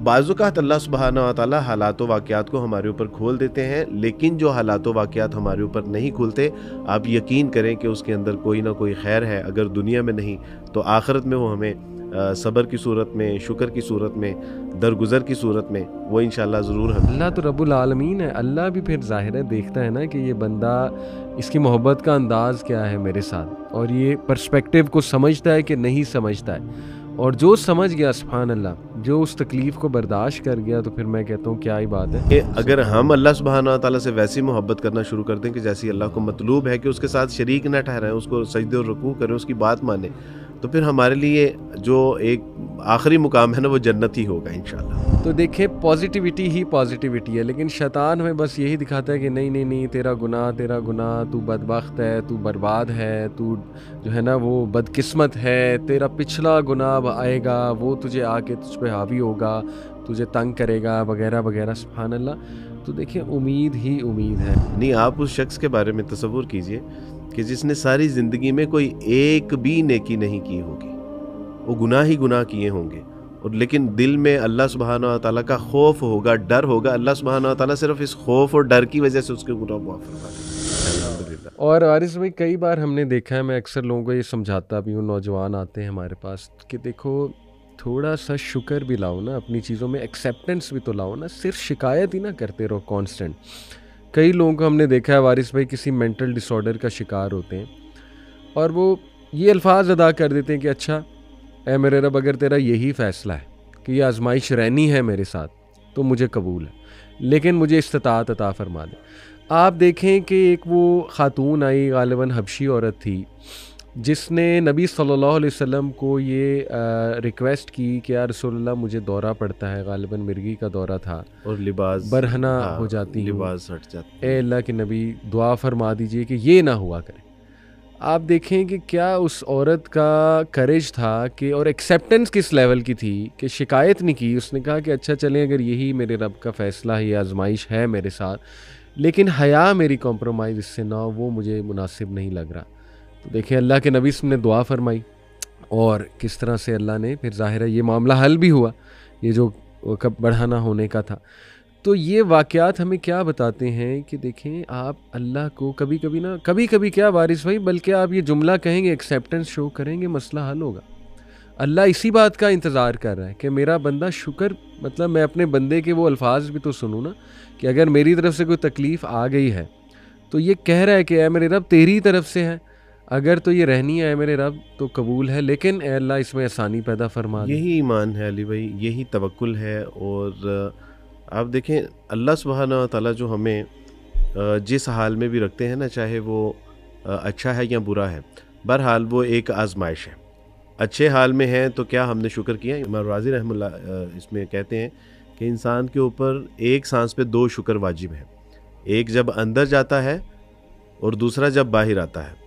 बाज़-औक़ात अल्लाह सुब्हानहू व तआला हालात व वाक़यात को हमारे ऊपर खोल देते हैं, लेकिन जो हालात व वाक़यात हमारे ऊपर नहीं खुलते, आप यकीन करें कि उसके अंदर कोई ना कोई खैर है। अगर दुनिया में नहीं तो आखिरत में वो हमें सब्र की सूरत में, शुक्र की सूरत में, दरगुज़र की सूरत में वो इंशाअल्लाह ज़रूर हम। अल्लाह तो रब्बुल आलमीन है। अल्लाह भी फिर ज़ाहिर है देखता है ना कि ये बंदा, इसकी मोहब्बत का अंदाज़ क्या है मेरे साथ, और ये पर्सपेक्टिव को समझता है कि नहीं समझता है। और जो समझ गया सुभान अल्लाह, जो उस तकलीफ़ को बर्दाश्त कर गया, तो फिर मैं कहता हूँ क्या ही बात है। कि अगर हम अल्लाह सुब्हानहू व तआला से वैसी मोहब्बत करना शुरू कर दें कि जैसी अल्लाह को मतलूब है, कि उसके साथ शरीक ना ठहराएं, उसको सजदे और रुकू करें, उसकी बात मानें, तो फिर हमारे लिए जो एक आखिरी मुकाम है ना, वो जन्नत ही होगा इंशाअल्लाह। तो देखें, पॉजिटिविटी ही पॉजिटिविटी है, लेकिन शैतान हमें बस यही दिखाता है कि नहीं नहीं नहीं, तेरा गुनाह, तू बदबख्त है, तू बर्बाद है, तू जो है ना वो बदकिस्मत है, तेरा पिछला गुनाह आएगा, वो तुझे आके तुझ पे हावी होगा, तुझे तंग करेगा, वगैरह वगैरह। सुभान अल्लाह। तो देखिए, उम्मीद ही उम्मीद है। नहीं, आप उस शख्स के बारे में तसव्वुर कीजिए कि जिसने सारी ज़िंदगी में कोई एक भी नेकी नहीं की होगी, वो गुनाह ही गुनाह किए होंगे, और लेकिन दिल में अल्लाह सुब्हानहू व तआला का खौफ होगा, डर होगा। अल्लाह सुब्हानहू व तआला सिर्फ इस खौफ और डर की वजह से उसके गुनाह माफ़ फरमा देते हैं। अल्हम्दुलिल्लाह। और वारिस भाई, कई बार हमने देखा है, मैं अक्सर लोगों को ये समझाता भी हूँ, नौजवान आते हैं हमारे पास, कि देखो थोड़ा सा शुक्र भी लाओ ना, अपनी चीज़ों में एक्सेप्टेंस भी तो लाओ ना, सिर्फ शिकायत ही ना करते रहो कांस्टेंट। कई लोगों को हमने देखा है वारिस भाई, किसी मेंटल डिसऑर्डर का शिकार होते हैं, और वो ये अल्फाज अदा कर देते हैं कि अच्छा ए मेरे रब, अगर तेरा यही फ़ैसला है कि ये आजमाइश रहनी है मेरे साथ, तो मुझे कबूल है, लेकिन मुझे इस्तिताअत अता फरमा दे। आप देखें कि एक वो ख़ातून आई, गालिबन हबशी औरत थी, जिसने नबी सल्लल्लाहु अलैहि वसल्लम को ये रिक्वेस्ट की कि या रसूलल्लाह, मुझे दौरा पड़ता है, गालिबन मिर्गी का दौरा था, और लिबास, बरहना हाँ, हो जाती हूँ, लिबास हट जाता ए है। अल्लाह के नबी दुआ फरमा दीजिए कि ये ना हुआ करे। आप देखें कि क्या उस औरत का करेज था कि, और एक्सेप्टेंस किस लेवल की थी कि शिकायत नहीं की। उसने कहा कि अच्छा चलें, अगर यही मेरे रब का फ़ैसला है, ये आजमाइश है मेरे साथ, लेकिन हया मेरी कॉम्प्रोमाइज़ इससे ना हो, वो मुझे मुनासिब नहीं लग रहा। तो देखिए, अल्लाह के नबी ने दुआ फरमाई, और किस तरह से अल्लाह ने फिर, ज़ाहिर है ये मामला हल भी हुआ, ये जो कब बढ़ाना होने का था। तो ये वाक़यात हमें क्या बताते हैं कि देखें, आप अल्लाह को कभी कभी ना, कभी कभी क्या वारिस भाई, बल्कि आप ये जुमला कहेंगे, एक्सेप्टेंस शो करेंगे, मसला हल होगा। अल्लाह इसी बात का इंतज़ार कर रहा है कि मेरा बंदा शुक्र, मतलब मैं अपने बंदे के वो अल्फाज भी तो सुनूँ ना, कि अगर मेरी तरफ से कोई तकलीफ़ आ गई है, तो ये कह रहा है कि ऐ मेरे रब, तेरी तरफ से है, अगर तो ये रहनी है मेरे रब, तो कबूल है, लेकिन ए अल्लाह, इसमें आसानी पैदा फरमा दे। यही ईमान है अली भाई, यही तवक्कुल है। और आप देखें, अल्लाह सुब्हानहू व तआला जो हमें जिस हाल में भी रखते हैं ना, चाहे वो अच्छा है या बुरा है, बहरहाल वो एक आजमाइश है। अच्छे हाल में है तो क्या हमने शुक्र किया? इमाम राज़ी रहमतुल्लाह इसमें कहते हैं कि इंसान के ऊपर एक सांस पे 2 शुक्र वाजिब हैं, एक जब अंदर जाता है और दूसरा जब बाहर आता है।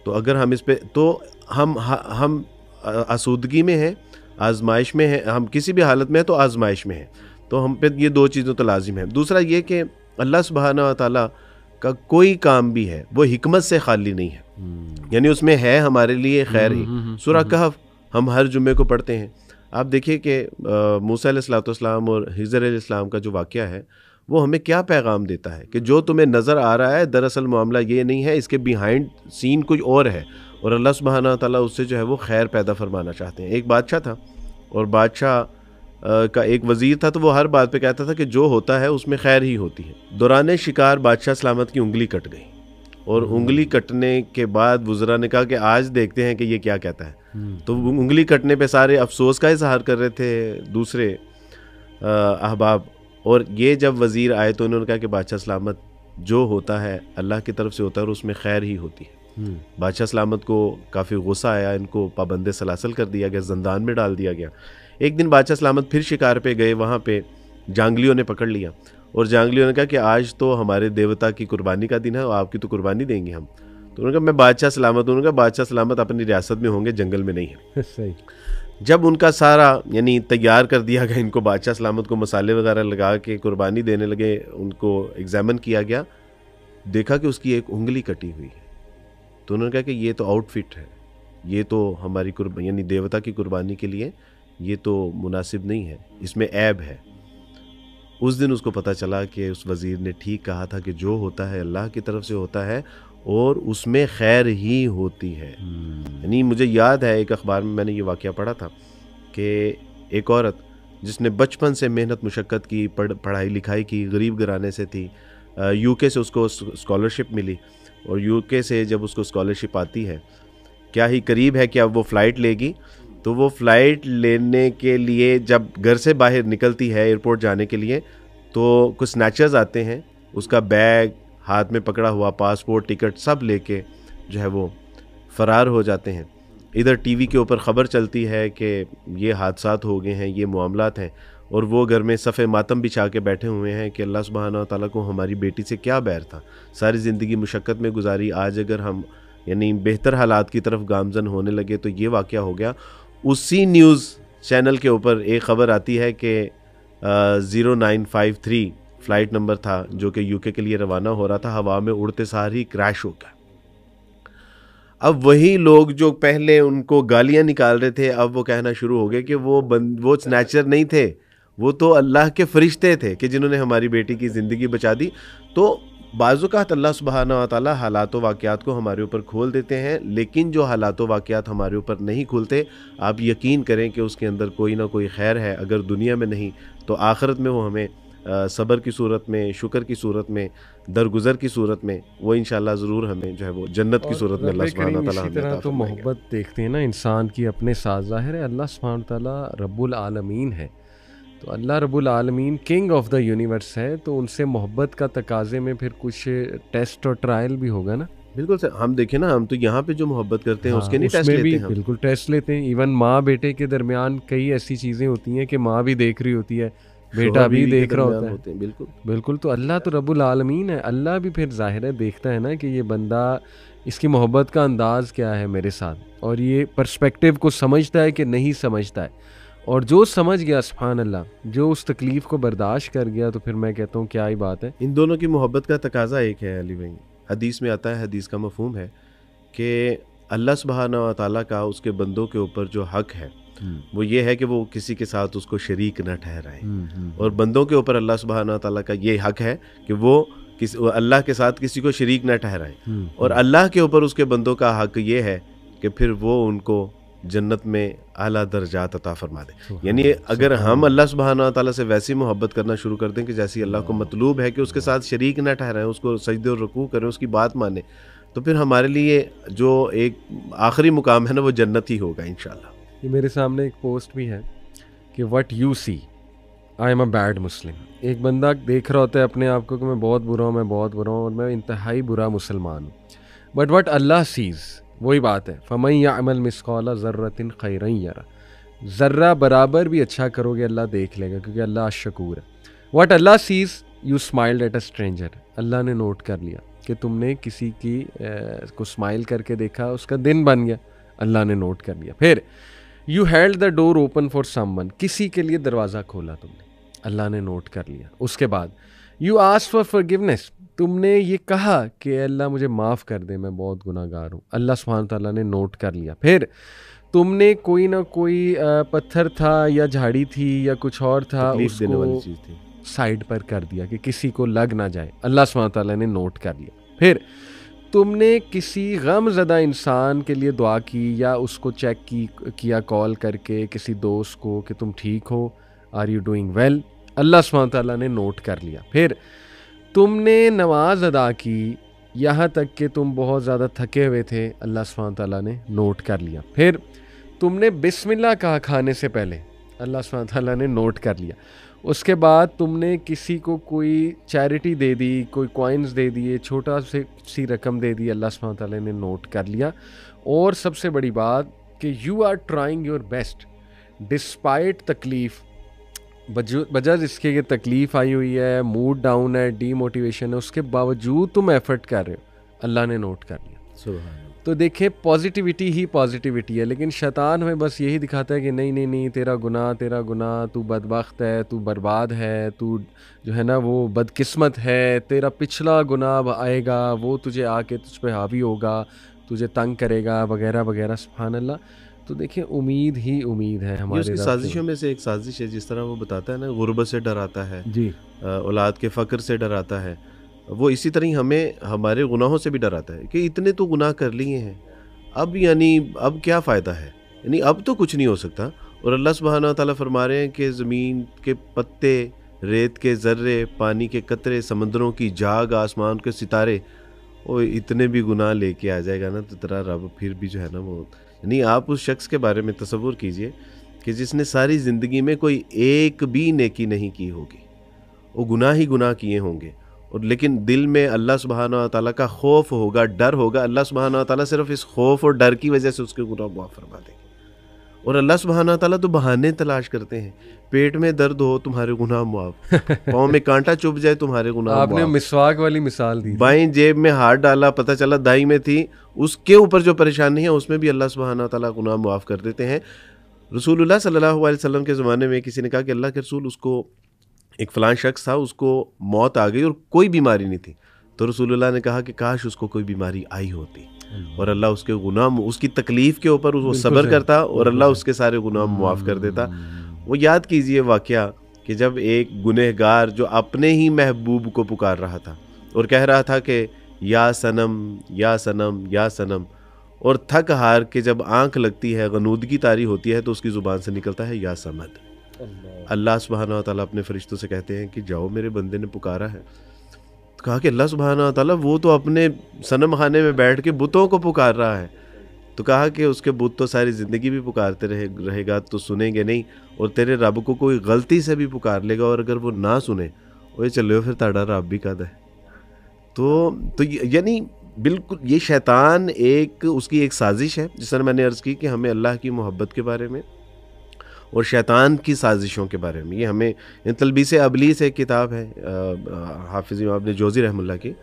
तो अगर हम इस पे, तो हम आसूदगी में हैं, आजमाइश में हैं, हम किसी भी हालत में हैं तो आजमाइश में हैं, तो हम पे ये 2 चीज़ों तो लाजिम है। दूसरा ये कि अल्लाह सुब्हानहू व तआला का कोई काम भी है वो हिकमत से खाली नहीं है, यानी उसमें है हमारे लिए खैर ही। सूरह कहफ हम हर जुम्मे को पढ़ते हैं। आप देखिए कि मूसा अलैहिस्सलाम और हिज़र अलैहिस्सलाम का जो वाक़या है, वो हमें क्या पैगाम देता है कि जो तुम्हें नज़र आ रहा है, दरअसल मामला ये नहीं है, इसके बिहाइंड सीन कुछ और है, और अल्लाह सुब्हानहू व तआला उससे जो है वो खैर पैदा फरमाना चाहते हैं। एक बादशाह था, और बादशाह का एक वज़ीर था, तो वो हर बात पे कहता था कि जो होता है उसमें खैर ही होती है। दौरान शिकार बादशाह सलामत की उंगली कट गई, और उंगली कटने के बाद वुज़रा ने कहा कि आज देखते हैं कि ये क्या कहता है। तो उंगली कटने पे सारे अफसोस का इज़हार कर रहे थे दूसरे अहबाब, और ये जब वज़ीर आए तो उन्होंने कहा कि बादशाह सलामत, जो होता है अल्लाह की तरफ से होता है, और उसमें खैर ही होती है। बादशाह सलामत को काफ़ी गुस्सा आया, इनको पाबंदे सलासल कर दिया गया, ज़ंदान में डाल दिया गया। एक दिन बादशाह सलामत फिर शिकार पे गए, वहाँ पे जांगलियों ने पकड़ लिया, और जांगलियों ने कहा कि आज तो हमारे देवता की कुर्बानी का दिन है, और आपकी तो कुर्बानी देंगे हम। तो उन्होंने कहा मैं बादशाह सलामत हूँ। उन्होंने कहा बादशाह सलामत अपनी रियासत में होंगे, जंगल में नहीं है। सही। जब उनका सारा यानी तैयार कर दिया गया, इनको बादशाह सलामत को मसाले वगैरह लगा के कुर्बानी देने लगे, उनको एग्जामिन किया गया, देखा कि उसकी एक उंगली कटी हुई है। तो उन्होंने कहा कि ये तो आउटफिट है, ये तो हमारी यानी देवता की कुर्बानी के लिए ये तो मुनासिब नहीं है, इसमें ऐब है। उस दिन उसको पता चला कि उस वज़ीर ने ठीक कहा था कि जो होता है अल्लाह की तरफ से होता है और उसमें खैर ही होती है। यानी मुझे याद है एक अखबार में मैंने ये वाक़या पढ़ा था कि एक औरत जिसने बचपन से मेहनत मुशक्क़त की, पढ़ाई लिखाई की, गरीब घराने से थी, यूके से उसको स्कॉलरशिप मिली और यूके से जब उसको स्कॉलरशिप आती है, क्या ही करीब है कि अब वो फ़्लाइट लेगी, तो वो फ़्लाइट लेने के लिए जब घर से बाहर निकलती है एयरपोर्ट जाने के लिए, तो कुछ स्नैचर्स आते हैं, उसका बैग, हाथ में पकड़ा हुआ पासपोर्ट, टिकट सब लेके जो है वो फ़रार हो जाते हैं। इधर टीवी के ऊपर ख़बर चलती है कि ये हादसात हो गए हैं, ये मामलात हैं, और वो घर में सफ़े मातम बिछा के बैठे हुए हैं कि अल्लाह सुब्हानहू व तआला को हमारी बेटी से क्या बैर था, सारी ज़िंदगी मुशक्क़त में गुजारी, आज अगर हम यानी बेहतर हालात की तरफ गामज़न होने लगे तो ये वाक़या हो गया। उसी न्यूज़ चैनल के ऊपर एक ख़बर आती है कि 0953 फ़्लाइट नंबर था जो कि यूके के लिए रवाना हो रहा था, हवा में उड़ते सार ही क्रैश हो गया। अब वही लोग जो पहले उनको गालियां निकाल रहे थे, अब वो कहना शुरू हो गए कि वो स्नैचर नहीं थे, वो तो अल्लाह के फरिश्ते थे कि जिन्होंने हमारी बेटी की ज़िंदगी बचा दी। तो बाज़ुकात अल्लाह सुब्हानहू व तआला हालात व वाक़यात को हमारे ऊपर खोल देते हैं, लेकिन जो हालात व वाक़यात हमारे ऊपर नहीं खुलते, आप यकीन करें कि उसके अंदर कोई ना कोई खैर है। अगर दुनिया में नहीं तो आखिरत में वो हमें सब्र की सूरत में, शुक्र की सूरत में, दरगुजर की सूरत में, वो इंशाल्लाह ज़रूर हमें जो है वो जन्नत की सूरत में अल्लाह सुब्हानहू व तआला इसी हमें तरह अता तो फरमाएंगे। मोहब्बत देखते हैं ना इंसान की अपने साथ, ज़ाहिर है अल्लाह सुब्हानहू व तआला रब्बुल आलमीन है, तो अल्लाह रब्बुल आलमीन किंग ऑफ द यूनिवर्स है, तो उनसे मोहब्बत का तकाजे में फिर कुछ टेस्ट और ट्रायल भी होगा ना। बिल्कुल सर, हम देखें ना, हम तो यहाँ पे जो मोहब्बत करते हैं हाँ, उसके नहीं टेस्ट उसमें लेते भी हैं हम। बिल्कुल टेस्ट लेते हैं। इवन माँ बेटे के दरमियान कई ऐसी चीज़ें होती हैं कि माँ भी देख रही होती है, बेटा शोहर भी बीवी के देख रहा दरमियान होता है। होते हैं, बिल्कुल। बिल्कुल, तो अल्लाह तो रब्बुल आलमीन है, अल्लाह भी फिर ज़ाहिर है देखता है ना कि ये बंदा, इसकी मोहब्बत का अंदाज़ क्या है मेरे साथ, और ये पर्सपेक्टिव को समझता है कि नहीं समझता है। और जो समझ गया सुभान अल्लाह, जो उस तकलीफ़ को बर्दाश्त कर गया, तो फिर मैं कहता हूँ क्या ही बात है। इन दोनों की मोहब्बत का तकाजा एक है अली भाई। हदीस में आता है, हदीस का मफहूम है कि अल्लाह सुब्हानहू व तआला का उसके बंदों के ऊपर जो हक है वो ये है कि वो किसी के साथ उसको शरीक न ठहराए, और बंदों के ऊपर अल्लाह सुब्हानहू व तआला का ये हक है कि वो अल्लाह के साथ किसी को शरीक न ठहराए। और अल्लाह के ऊपर उसके बंदों का हक ये है कि फिर वो उनको जन्नत में आला दर्जात अता फरमा दे। यानी अगर हम अल्लाह सुब्हानहू व तआला से वैसी मोहब्बत करना शुरू कर दें कि जैसी अल्लाह को मतलूब है कि उसके साथ शरीक न ठहराएं, उसको सजदे और रुकू करें, उसकी बात माने, तो फिर हमारे लिए जो एक आखिरी मुकाम है ना वो जन्नत ही होगा इंशाल्लाह। ये मेरे सामने एक पोस्ट भी है कि what you see, I am a bad Muslim. एक बंदा देख रहा होता है अपने आप को कि मैं बहुत बुरा हूँ, मैं बहुत बुरा हूँ और मैं इंतहाई बुरा मुसलमान हूँ। बट व्हाट अल्लाह सीज़, वही बात है, फमन यअमल मिस्काला ज़र्रतिन खैरन यरा, ज़र्रा बराबर भी अच्छा करोगे अल्लाह देख लेगा, क्योंकि अल्लाह शकूर है। What Allah sees, you smiled at a stranger, Allah ने नोट कर लिया कि तुमने किसी की को स्माइल करके देखा, उसका दिन बन गया, अल्लाह ने नोट कर लिया। फिर you held the door open for someone, किसी के लिए दरवाज़ा खोला तुमने, अल्लाह ने नोट कर लिया। उसके बाद यू आस्क फॉर फॉरगिवनेस, तुमने ये कहा कि अल्लाह मुझे माफ़ कर दे, मैं बहुत गुनाहगार हूँ, अल्लाह सुब्हानहू तआला ने नोट कर लिया। फिर तुमने कोई ना कोई पत्थर था या झाड़ी थी या कुछ और था, तकलीफ देने वाली उसको चीज़ थी। साइड पर कर दिया कि किसी को लग ना जाए, अल्लाह सुब्हानहू तआला ने नोट कर लिया। फिर तुमने किसी गम ज़दा इंसान के लिए दुआ की या उसको चेक किया कॉल करके किसी दोस्त को कि तुम ठीक हो, आर यू डूइंग वेल, अल्लाह सुब्हानहू तआला ने नोट कर लिया। फिर तुमने नमाज अदा की यहाँ तक कि तुम बहुत ज़्यादा थके हुए थे, अल्लाह सुब्हानहू तआला ने नोट कर लिया। फिर तुमने बिस्मिल्लाह कहा खाने से पहले, अल्लाह सुब्हानहू तआला ने नोट कर लिया। उसके बाद तुमने किसी को कोई चैरिटी दे दी, कोई कॉइन्स दे दिए, छोटा सी रकम दे दी, अल्लाह सुब्हानहू तआला ने नोट कर लिया। और सबसे बड़ी बात कि you are trying your best despite तकलीफ़, वजह जिसके ये तकलीफ़ आई हुई है, मूड डाउन है, डीमोटिवेशन है, उसके बावजूद तुम एफर्ट कर रहे हो, अल्लाह ने नोट कर लिया। सुभान तो देखें पॉजिटिविटी ही पॉजिटिविटी है, लेकिन शैतान हमें बस यही दिखाता है कि नहीं नहीं नहीं, तेरा गुनाह, तू बदबख्त है, तू बर्बाद है, तू जो है ना वो बदकिस्मत है, तेरा पिछला गुनाह आएगा वो तुझे आके तुझ पे हावी होगा, तुझे तंग करेगा वगैरह वगैरह, सुभान अल्लाह। तो देखिए उम्मीद ही उम्मीद है ये हमारे उसकी रब से। साजिशों में से एक साजिश है, जिस तरह वो बताता है ना, गुर्बत से डराता है, जी। औलाद के फ़क्र से डराता है। वो इसी तरह ही हमें हमारे गुनाहों से भी डराता है कि इतने तो गुनाह कर लिए हैं, अब यानी अब क्या फ़ायदा है? यानी अब तो कुछ नहीं हो सकता। और अल्लाह सुब्हानहू व तआला फरमा रहे हैं कि ज़मीन के पत्ते, रेत के ज़र्रे, पानी के कतरे, समंदरों की झाग, आसमान के सितारे, वो इतने भी गुनाह लेके आ जाएगा ना तो तेरा रब फिर भी जो है ना वो, यानी आप उस शख्स के बारे में तसव्वुर कीजिए कि जिसने सारी ज़िंदगी में कोई एक भी नेकी नहीं की होगी, वो गुनाह ही गुनाह किए होंगे, और लेकिन दिल में अल्लाह सुब्हानहू व तआला का खौफ होगा, डर होगा। अल्लाह सुब्हानहू व तआला सिर्फ इस खौफ और डर की वजह से उसके गुनाह माफ़ फरमा देंगे। और अल्लाह सुब्हानहू व तआला तो बहाने तलाश करते हैं। पेट में दर्द हो, तुम्हारे गुनाह माफ़। पाँव में कांटा चुभ जाए, तुम्हारे गुनाह आपने माफ़। मिसवाक वाली मिसाल दी थी। बाएं जेब में हाथ डाला, पता चला दाई में थी, उसके ऊपर जो परेशानी है उसमें भी अल्लाह सुब्हानहू व तआला गुनाह माफ़ कर देते हैं। रसूलुल्लाह सल्लल्लाहु अलैहि वसल्लम के ज़माने में किसी ने कहा कि अल्लाह के रसूल, उसको एक फ़लाँ शख्स था, उसको मौत आ गई और कोई बीमारी नहीं थी। तो रसूलुल्लाह ने कहा कि काश उसको कोई बीमारी आई होती, और अल्लाह उसके गुनाह, उसकी तकलीफ़ के ऊपर वो बिल्कुल सब्र सही, करता और बिल्कुल अल्लाह सही। उसके सारे गुनाह माफ़ कर देता। हम्म। वो याद कीजिए वाक़या कि जब एक गुनहगार जो अपने ही महबूब को पुकार रहा था और कह रहा था कि या सनम, या सनम, या सनम, और थक हार के जब आँख लगती है, गनूदगी तारी होती है, तो उसकी ज़ुबान से निकलता है या समद। अल्लाह सुब्हानहू व तआला अपने फरिश्तों से कहते हैं कि जाओ, मेरे बंदे ने पुकारा है। तो कहा कि अल्लाह सुब्हानहू व तआला वो तो अपने सनम खाने में बैठ के बुतों को पुकार रहा है। तो कहा कि उसके बुत तो सारी ज़िंदगी भी पुकारते रहेगा तो सुनेंगे नहीं, और तेरे रब को कोई गलती से भी पुकार लेगा और अगर वो ना सुने, वो चलो फिर ताड़ा रब भी कद है। तो यानी बिल्कुल ये शैतान एक, उसकी एक साजिश है, जिस तरह मैंने अर्ज़ की कि हमें अल्लाह की मोहब्बत के बारे में और शैतान की साजिशों के बारे में, ये हमें तलबीस अबलीस एक किताब है हाफिज़ इमाम इब्न जोज़ी रहमतुल्लाह की,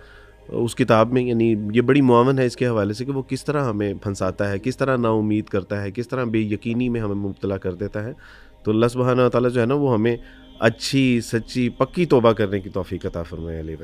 उस किताब में यानी ये बड़ी मुआवन है इसके हवाले से कि वो किस तरह हमें फंसाता है, किस तरह नाउमीद करता है, किस तरह बेयकीनी में हमें मुब्तला कर देता है। तो अल्लाह सुब्हानहू व तआला जो है ना वो हमें अच्छी, सच्ची, पक्की तौबा करने की तौफ़ीक़ अता फ़रमाए।